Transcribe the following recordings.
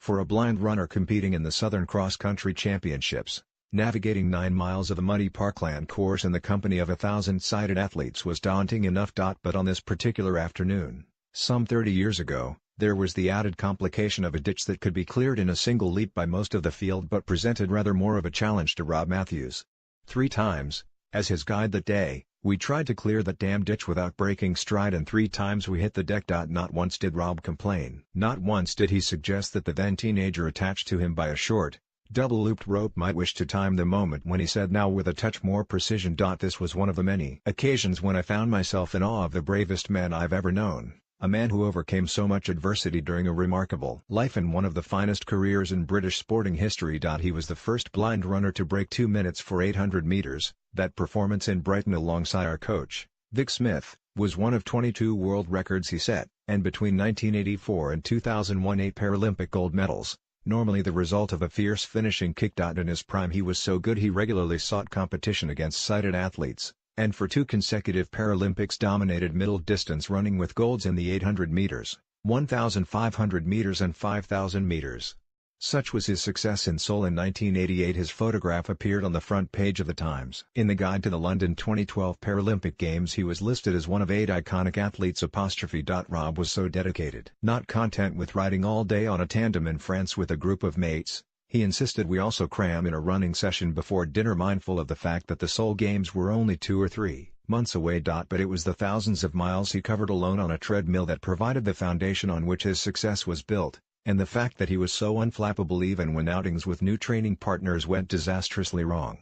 For a blind runner competing in the Southern Cross Country Championships, navigating 9 miles of a muddy parkland course in the company of 1,000 sighted athletes was daunting enough. But on this particular afternoon, some 30 years ago, there was the added complication of a ditch that could be cleared in a single leap by most of the field but presented rather more of a challenge to Rob Matthews. 3 times, as his guide that day, we tried to clear that damn ditch without breaking stride, and 3 times we hit the deck. Not once did Rob complain. Not once did he suggest that the then teenager attached to him by a short, double-looped rope might wish to time the moment when he said now with a touch more precision. This was one of the many occasions when I found myself in awe of the bravest man I've ever known, a man who overcame so much adversity during a remarkable life and one of the finest careers in British sporting history. He was the first blind runner to break 2 minutes for 800 meters. That performance in Brighton alongside our coach, Vic Smith, was one of 22 world records he set, and between 1984 and 2001 8 Paralympic gold medals, normally the result of a fierce finishing kick. In his prime he was so good he regularly sought competition against sighted athletes, and for 2 consecutive Paralympics dominated middle distance running with golds in the 800 meters, 1,500 meters and 5,000 meters. Such was his success in Seoul in 1988 his photograph appeared on the front page of the Times. In the guide to the London 2012 Paralympic Games he was listed as one of 8 iconic athletes. Rob was so dedicated. Not content with riding all day on a tandem in France with a group of mates, he insisted we also cram in a running session before dinner, mindful of the fact that the Seoul Games were only 2 or 3 months away. But it was the thousands of miles he covered alone on a treadmill that provided the foundation on which his success was built. And the fact that he was so unflappable even when outings with new training partners went disastrously wrong.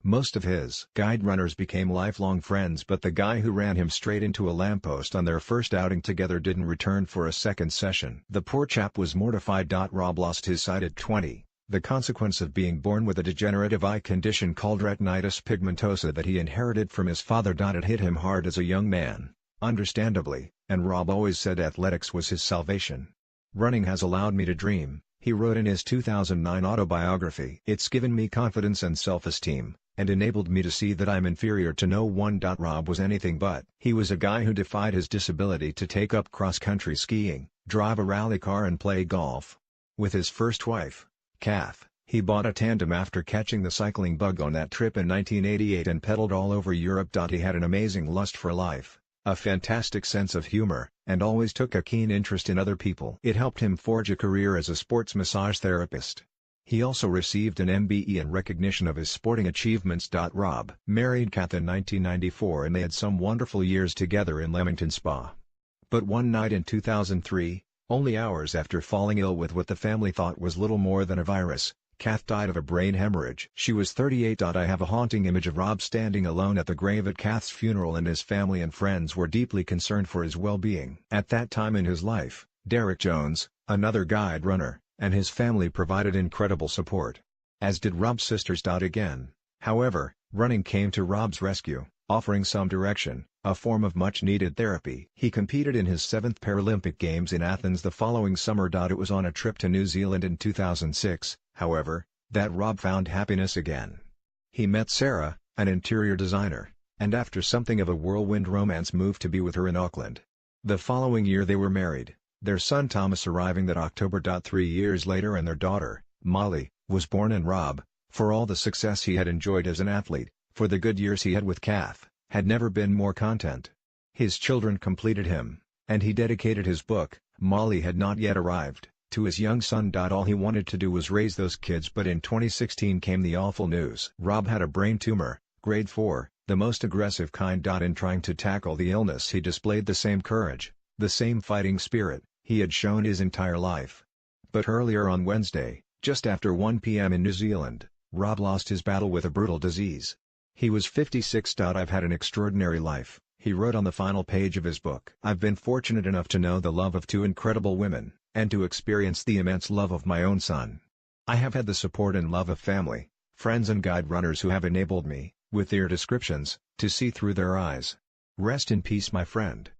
Most of his guide runners became lifelong friends, but the guy who ran him straight into a lamppost on their first outing together didn't return for a second session. The poor chap was mortified. Rob lost his sight at 20, the consequence of being born with a degenerative eye condition called retinitis pigmentosa that he inherited from his father. It hit him hard as a young man, understandably, and Rob always said athletics was his salvation. "Running has allowed me to dream," he wrote in his 2009 autobiography. "It's given me confidence and self-esteem, and enabled me to see that I'm inferior to no one." Rob was anything but. He was a guy who defied his disability to take up cross-country skiing, drive a rally car and play golf. With his first wife, Kath, he bought a tandem after catching the cycling bug on that trip in 1988 and pedaled all over Europe. He had an amazing lust for life, a fantastic sense of humor, and always took a keen interest in other people. It helped him forge a career as a sports massage therapist. He also received an MBE in recognition of his sporting achievements. Rob married Kath in 1994 and they had some wonderful years together in Leamington Spa. But one night in 2003, only hours after falling ill with what the family thought was little more than a virus, Kath died of a brain hemorrhage. She was 38. I have a haunting image of Rob standing alone at the grave at Kath's funeral, and his family and friends were deeply concerned for his well-being. At that time in his life, Derek Jones, another guide runner, and his family provided incredible support. As did Rob's sisters. Again, however, running came to Rob's rescue, offering some direction, a form of much-needed therapy. He competed in his 7th Paralympic Games in Athens the following summer. It was on a trip to New Zealand in 2006, however, that Rob found happiness again. He met Sarah, an interior designer, and after something of a whirlwind romance moved to be with her in Auckland. The following year they were married, their son Thomas arriving that October. 3 years later, and their daughter, Molly, was born. And Rob, for all the success he had enjoyed as an athlete, for the good years he had with Kath, had never been more content. His children completed him, and he dedicated his book, Molly Had Not Yet Arrived, to his young son. All he wanted to do was raise those kids, but in 2016 came the awful news. Rob had a brain tumor, grade 4, the most aggressive kind. In trying to tackle the illness he displayed the same courage, the same fighting spirit, he had shown his entire life. But earlier on Wednesday, just after 1 p.m. in New Zealand, Rob lost his battle with a brutal disease. He was 56. "I've had an extraordinary life," he wrote on the final page of his book. "I've been fortunate enough to know the love of 2 incredible women, and to experience the immense love of my own son. I have had the support and love of family, friends and guide runners who have enabled me, with their descriptions, to see through their eyes. Rest in peace, my friend."